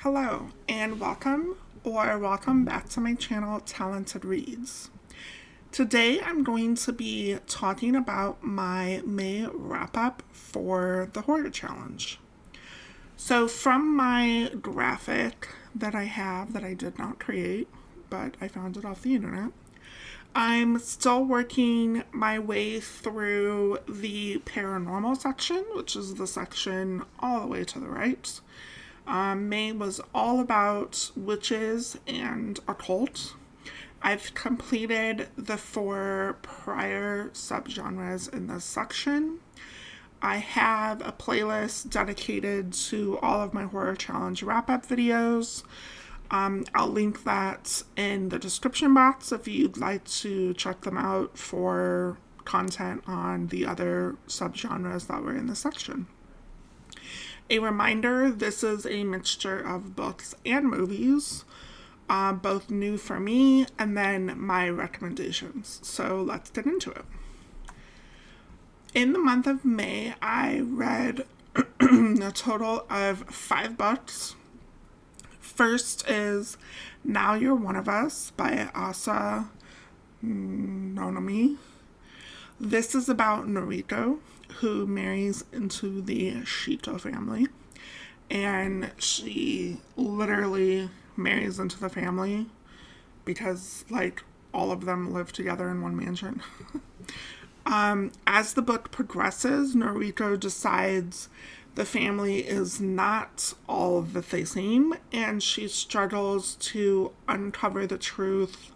Hello and welcome back to my channel Talented Reads. Today I'm going to be talking about my May wrap up for the Horror Challenge. So from my graphic that I have that I did not create, but I found it off the internet, I'm still working my way through the paranormal section, which is the section all the way to the right. May was all about witches and occult. I've completed the 4 prior subgenres in this section. I have a playlist dedicated to all of my Horror Challenge wrap-up videos. I'll link that in the description box if you'd like to check them out for content on the other subgenres that were in the section. A reminder, this is a mixture of books and movies, both new for me and then my recommendations. So let's get into it. In the month of May, I read a total of 5 books. First is Now You're One of Us by Asa Nonomi. This is about Noriko, who marries into the Shito family, and she literally marries into the family because, like, all of them live together in one mansion. As the book progresses, Noriko decides the family is not all that they seem, and she struggles to uncover the truth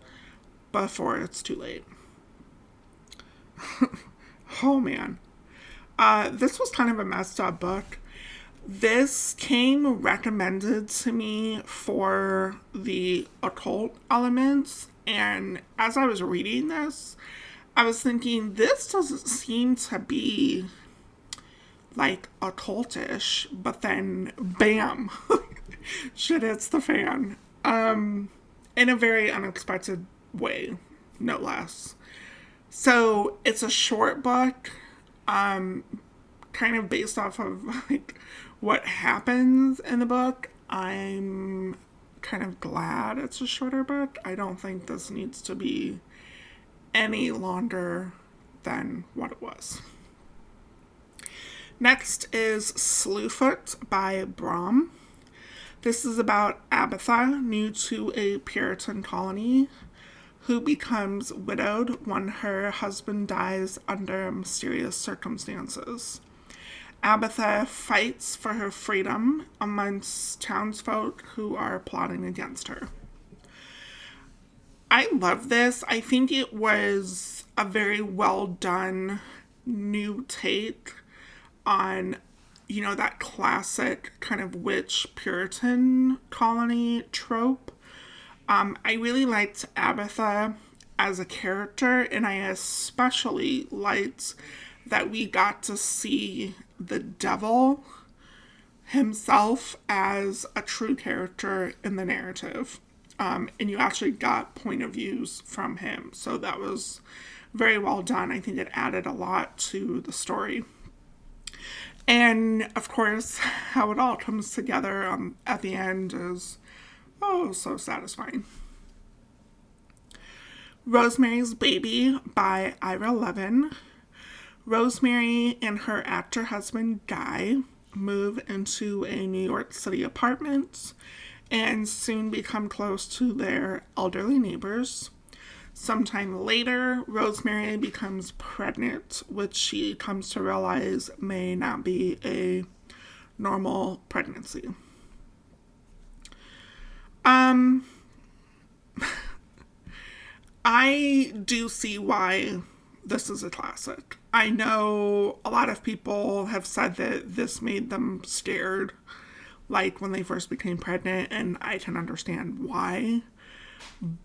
before it's too late. Oh man. This was kind of a messed up book. This came recommended to me for the occult elements, and as I was reading this, I was thinking, this doesn't seem to be like occultish, but then bam, shit hits the fan. In a very unexpected way, no less. So it's a short book, kind of based off of like what happens in the book. I'm kind of glad it's a shorter book. I don't think this needs to be any longer than what it was. Next is Slewfoot by Brom. This is about Abatha, new to a Puritan colony, who becomes widowed when her husband dies under mysterious circumstances. Abatha fights for her freedom amongst townsfolk who are plotting against her. I love this. I think it was a very well done new take on, you know, that classic kind of witch Puritan colony trope. I really liked Abatha as a character, and I especially liked that we got to see the devil himself as a true character in the narrative. And you actually got point of views from him. So that was very well done. I think it added a lot to the story. And of course, how it all comes together at the end is, oh, so satisfying. Rosemary's Baby by Ira Levin. Rosemary and her actor husband, Guy, move into a New York City apartment and soon become close to their elderly neighbors. Sometime later, Rosemary becomes pregnant, which she comes to realize may not be a normal pregnancy. I do see why this is a classic. I know a lot of people have said that this made them scared, like when they first became pregnant, and I can understand why.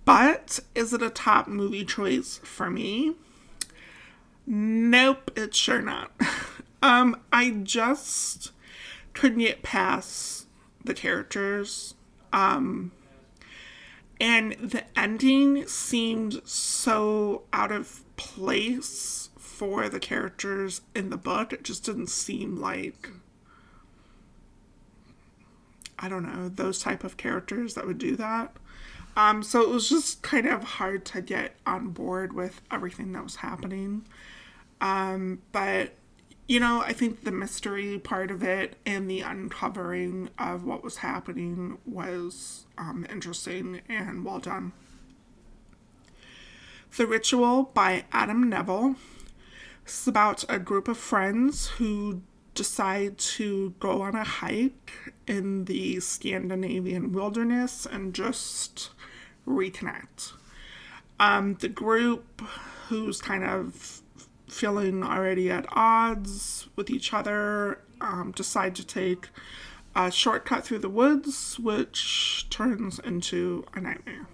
But is it a top movie choice for me? Nope, it's sure not. I just couldn't get past the characters. And the ending seemed so out of place for the characters in the book. It just didn't seem like I don't know, those type of characters that would do that. So it was just kind of hard to get on board with everything that was happening. But, you know, I think the mystery part of it and the uncovering of what was happening was interesting and well done. The Ritual by Adam Neville. This is about a group of friends who decide to go on a hike in the Scandinavian wilderness and just reconnect. The group, who's kind of feeling already at odds with each other, decide to take a shortcut through the woods, which turns into a nightmare.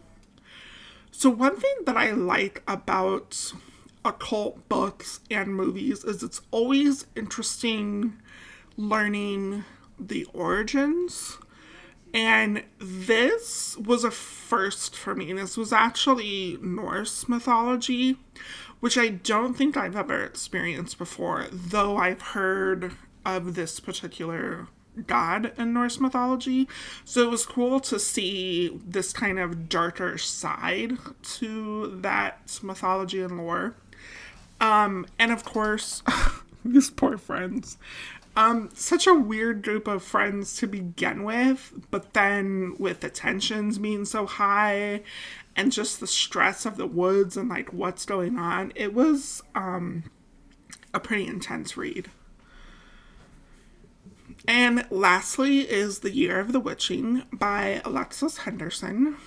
So one thing that I like about occult books and movies is it's always interesting learning the origins. And this was a first for me. This was actually Norse mythology, which I don't think I've ever experienced before, though I've heard of this particular god in Norse mythology. So it was cool to see this kind of darker side to that mythology and lore. And of course, these poor friends. Such a weird group of friends to begin with, but then with the tensions being so high and just the stress of the woods and like what's going on, it was a pretty intense read. And lastly is The Year of the Witching by Alexis Henderson.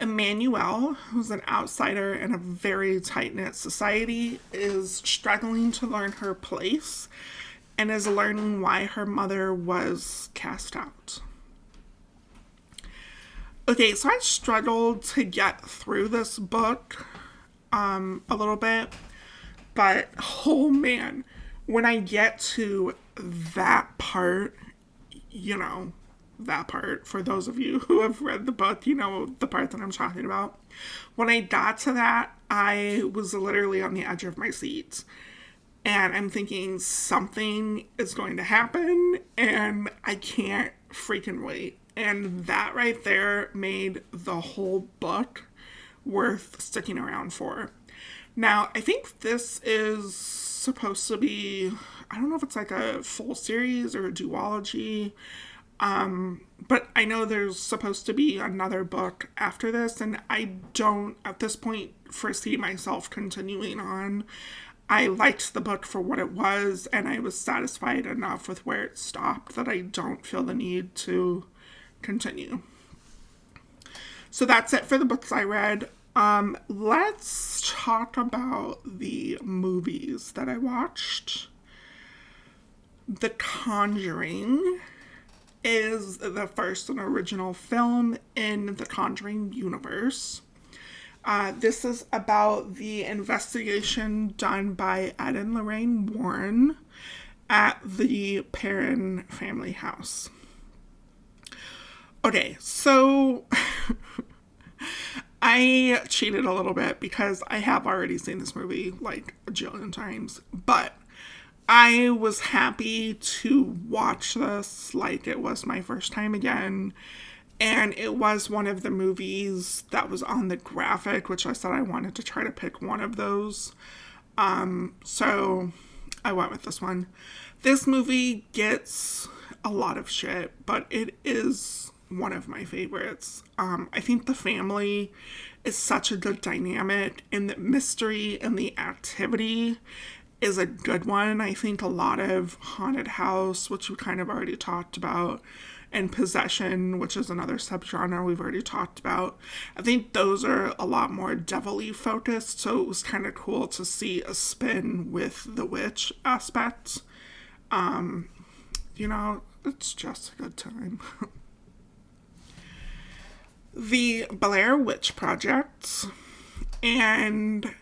Emmanuel, who's an outsider in a very tight-knit society, is struggling to learn her place and is learning why her mother was cast out. Okay, so I struggled to get through this book a little bit, but oh man, when I get to that part, you know, that part, for those of you who have read the book, you know the part that I'm talking about. When I got to that, I was literally on the edge of my seat. And I'm thinking something is going to happen and I can't freaking wait. And that right there made the whole book worth sticking around for. Now, I think this is supposed to be, I don't know if it's like a full series or a duology, but I know there's supposed to be another book after this, and I don't, at this point, foresee myself continuing on. I liked the book for what it was, and I was satisfied enough with where it stopped that I don't feel the need to continue. So that's it for the books I read. Let's talk about the movies that I watched. The Conjuring is the first and original film in the Conjuring universe. This is about the investigation done by Ed and Lorraine Warren at the Perron family house. Okay, so I cheated a little bit because I have already seen this movie like a jillion times, but I was happy to watch this like it was my first time again. And it was one of the movies that was on the graphic, which I said I wanted to try to pick one of those. So I went with this one. This movie gets a lot of shit, but it is one of my favorites. I think the family is such a good dynamic, and the mystery and the activity is a good one. I think a lot of haunted house, which we kind of already talked about, and possession, which is another subgenre we've already talked about. I think those are a lot more devil-y focused, so it was kind of cool to see a spin with the witch aspect. You know, it's just a good time. The Blair Witch Project, and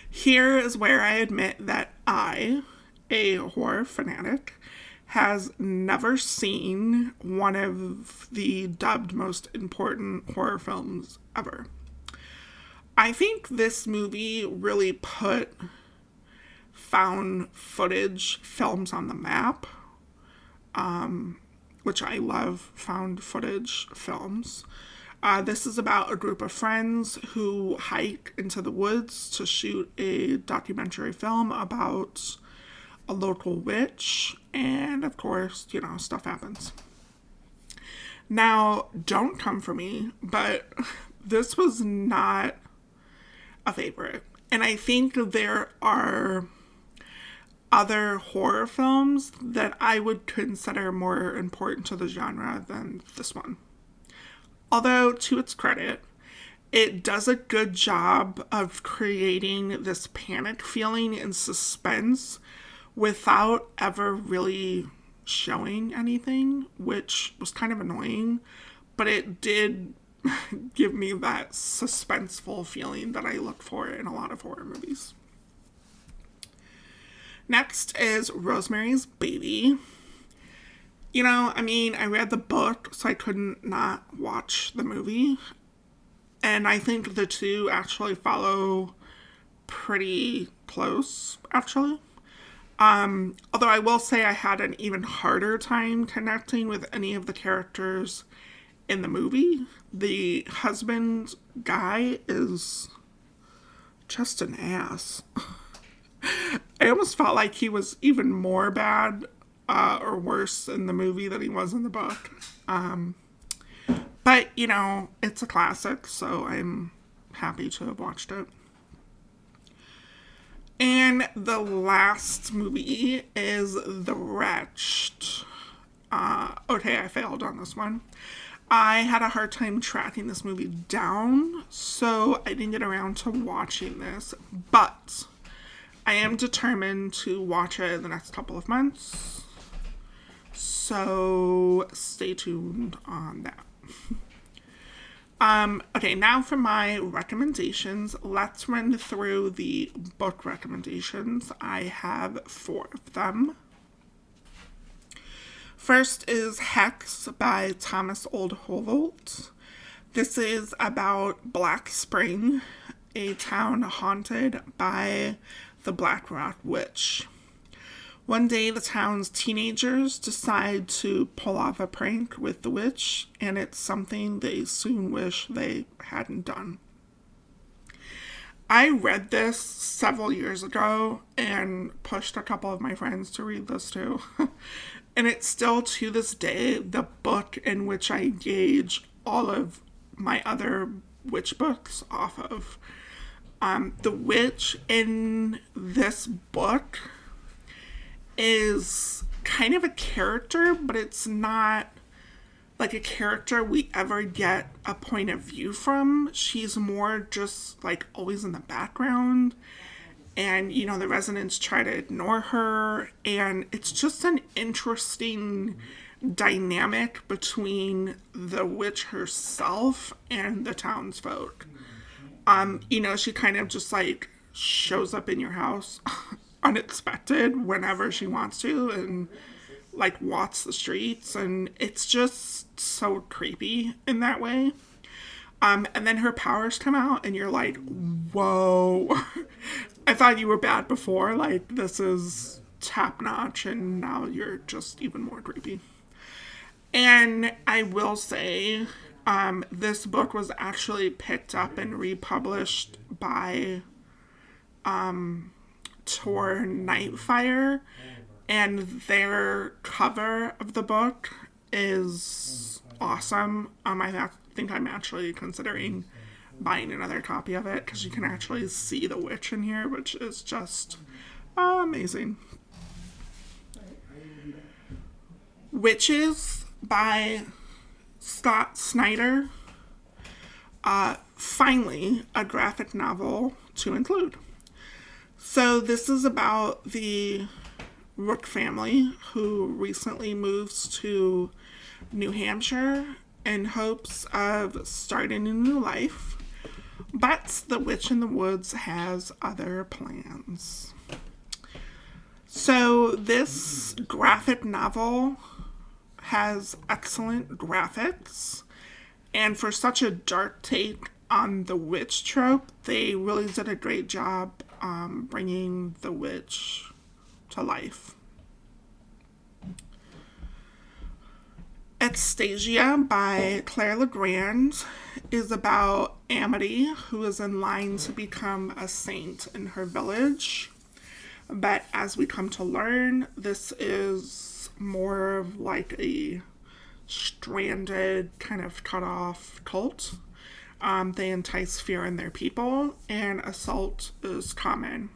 here is where I admit that I, a horror fanatic, has never seen one of the dubbed most important horror films ever. I think this movie really put found footage films on the map. which I love found footage films. This is about a group of friends who hike into the woods to shoot a documentary film about a local witch, and of course, stuff happens. Now, don't come for me, but this was not a favorite. And I think there are other horror films that I would consider more important to the genre than this one. Although, to its credit, it does a good job of creating this panic feeling and suspense without ever really showing anything, which was kind of annoying, but it did give me that suspenseful feeling that I look for in a lot of horror movies. Next is Rosemary's Baby. I read the book, so I couldn't not watch the movie. And I think the two actually follow pretty close, actually. Although I will say I had an even harder time connecting with any of the characters in the movie. The husband guy is just an ass. I almost felt like he was even more bad or worse in the movie than he was in the book. But, it's a classic, so I'm happy to have watched it. And the last movie is The Wretched. Okay, I failed on this one. I had a hard time tracking this movie down, so I didn't get around to watching this. But I am determined to watch it in the next couple of months. So stay tuned on that. Okay, now for my recommendations. Let's run through the book recommendations. I have 4 of them. First is Hex by Thomas Oldhovelt. This is about Black Spring, a town haunted by the Black Rock Witch. One day, the town's teenagers decide to pull off a prank with the witch, and it's something they soon wish they hadn't done. I read this several years ago and pushed a couple of my friends to read this too. And it's still, to this day, the book in which I gauge all of my other witch books off of. The witch in this book is kind of a character, but it's not like a character we ever get a point of view from. She's more just like always in the background, and the residents try to ignore her, and it's just an interesting dynamic between the witch herself and the townsfolk. She kind of just like shows up in your house unexpected whenever she wants to, and like walks the streets, and it's just so creepy in that way. And then her powers come out and you're like, whoa. I thought you were bad before, like this is top notch, and now you're just even more creepy. And I will say, this book was actually picked up and republished by Tor Nightfire, and their cover of the book is awesome. I think I'm actually considering buying another copy of it, because you can actually see the witch in here, which is just amazing. Witches by Scott Snyder. Finally, a graphic novel to include. So this is about the Rook family who recently moves to New Hampshire in hopes of starting a new life, but the witch in the woods has other plans. So this graphic novel has excellent graphics, and for such a dark take on the witch trope, they really did a great job bringing the witch to life. Anastasia by Claire Legrand is about Amity, who is in line to become a saint in her village. But as we come to learn, this is more of like a stranded, kind of cut off cult. They entice fear in their people, and assault is common.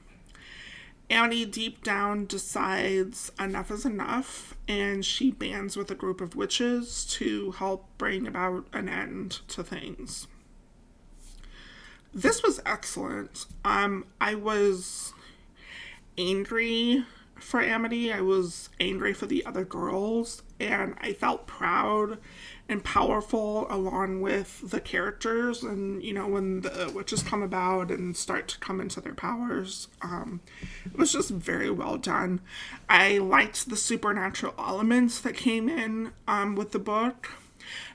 Annie deep down decides enough is enough, and she bands with a group of witches to help bring about an end to things. This was excellent. I was angry for Amity. I was angry for the other girls, and I felt proud and powerful along with the characters. And when the witches come about and start to come into their powers, it was just very well done. I liked the supernatural elements that came in with the book.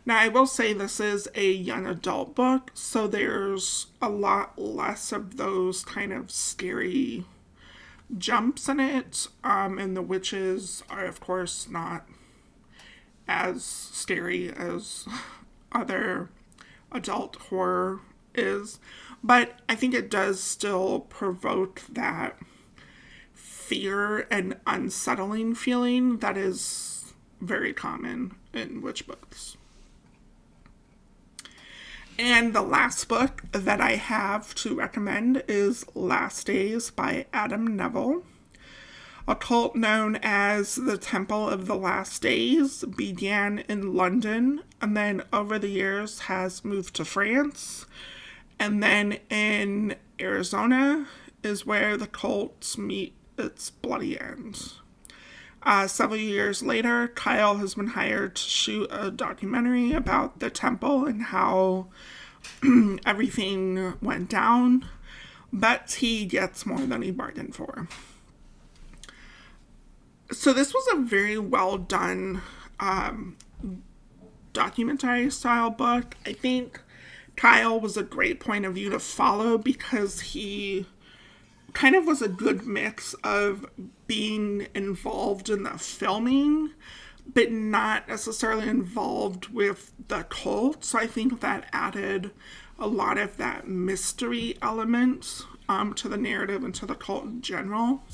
Now, I will say this is a young adult book, so there's a lot less of those kind of scary jumps in it, and the witches are, of course, not as scary as other adult horror is, but I think it does still provoke that fear and unsettling feeling that is very common in witch books. And the last book that I have to recommend is Last Days by Adam Neville. A cult known as the Temple of the Last Days began in London and then over the years has moved to France. And then in Arizona is where the cults meet its bloody end. Several years later, Kyle has been hired to shoot a documentary about the temple and how everything went down, but he gets more than he bargained for. So this was a very well done documentary style book. I think Kyle was a great point of view to follow because he kind of was a good mix of being involved in the filming, but not necessarily involved with the cult. So I think that added a lot of that mystery element to the narrative and to the cult in general.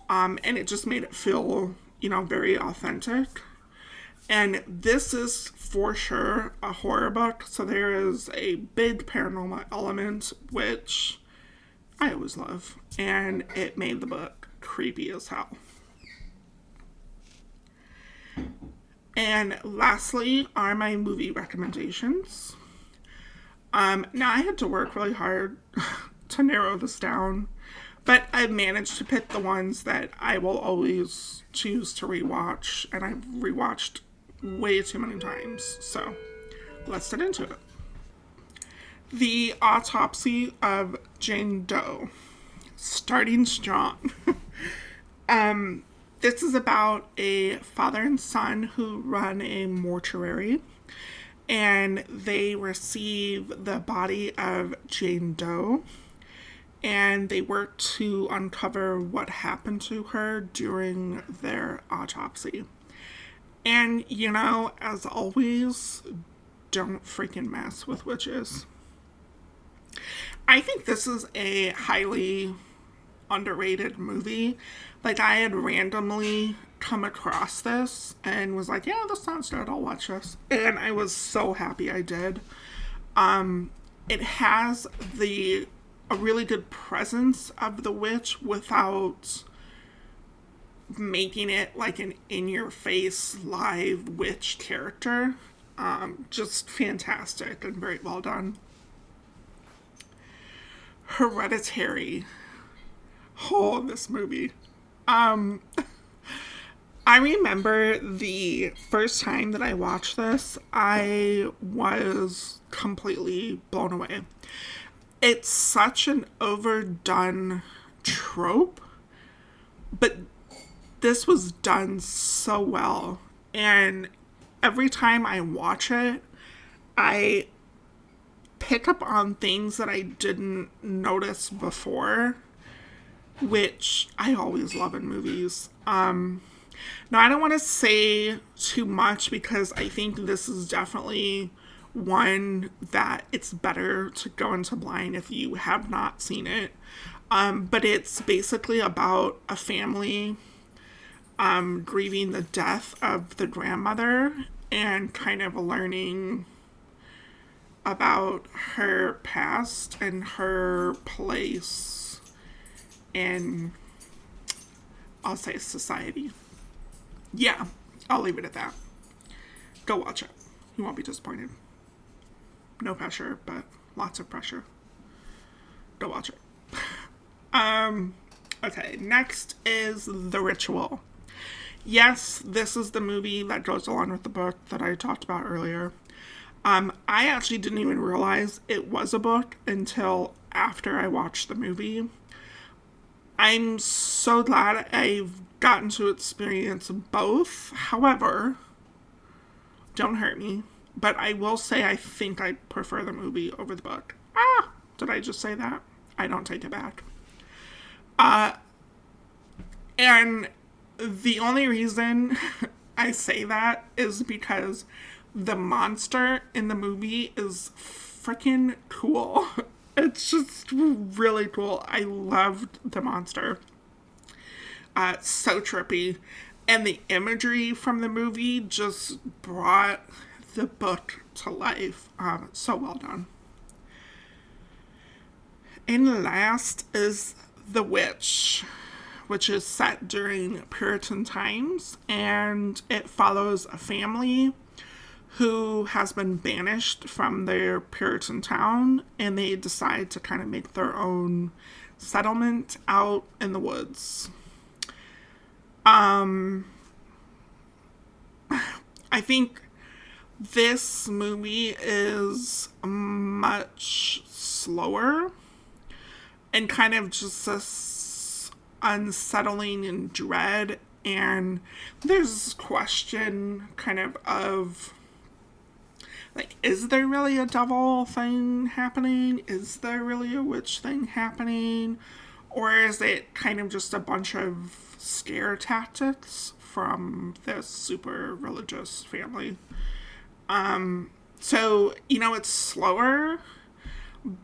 And it just made it feel, very authentic. And this is for sure a horror book. So there is a big paranormal element, which I always love. And it made the book creepy as hell. And lastly are my movie recommendations. Now I had to work really hard to narrow this down, but I've managed to pick the ones that I will always choose to rewatch, and I've rewatched way too many times. So let's get into it. The Autopsy of Jane Doe. Starting strong. This is about a father and son who run a mortuary, and they receive the body of Jane Doe, and they work to uncover what happened to her during their autopsy. And, as always, don't freaking mess with witches. I think this is a highly underrated movie. Like, I had randomly come across this and was like, yeah, this sounds good, I'll watch this. And I was so happy I did. It has a really good presence of the witch without making it like an in-your-face live witch character. Just fantastic and very well done. Hereditary. Oh, this movie. I remember the first time that I watched this, I was completely blown away. It's such an overdone trope, but this was done so well. And every time I watch it, I pick up on things that I didn't notice before, which I always love in movies. Now, I don't want to say too much because I think this is definitely one that it's better to go into blind if you have not seen it. But it's basically about a family grieving the death of the grandmother and kind of learning about her past and her place in, I'll say, society. Yeah, I'll leave it at that. Go watch it. You won't be disappointed. No pressure, but lots of pressure. Go watch it. Okay, next is The Ritual. Yes, this is the movie that goes along with the book that I talked about earlier. I actually didn't even realize it was a book until after I watched the movie. I'm so glad I've gotten to experience both. However, don't hurt me, but I will say I think I prefer the movie over the book. Did I just say that? I don't take it back. And the only reason I say that is because the monster in the movie is freaking cool. It's just really cool. I loved the monster. So trippy. And the imagery from the movie just brought the book to life. So well done. And last is The Witch, which is set during Puritan times, and it follows a family who has been banished from their Puritan town, and they decide to kind of make their own settlement out in the woods. I think this movie is much slower and kind of just this unsettling and dread, and there's this question kind of like, is there really a devil thing happening? Is there really a witch thing happening? Or is it kind of just a bunch of scare tactics from this super religious family? So, it's slower,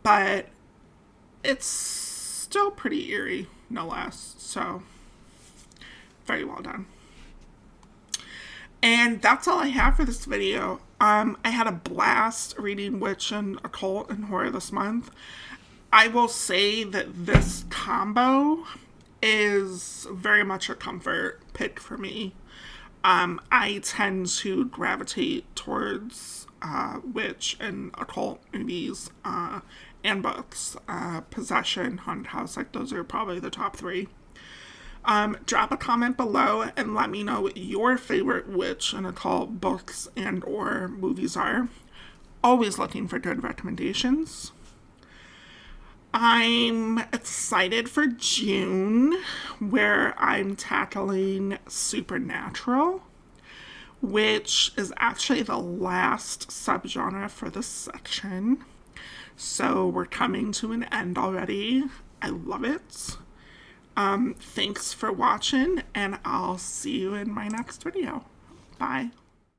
but it's still pretty eerie, no less. So, very well done. And that's all I have for this video. I had a blast reading Witch and Occult and Horror this month. I will say that this combo is very much a comfort pick for me. I tend to gravitate towards witch and occult movies and books. Possession, Haunted House, like those are probably the top three. Drop a comment below and let me know what your favorite witch and occult books and or movies are. Always looking for good recommendations. I'm excited for June, where I'm tackling Supernatural, which is actually the last subgenre for this section. So we're coming to an end already. I love it. Thanks for watching, and I'll see you in my next video. Bye.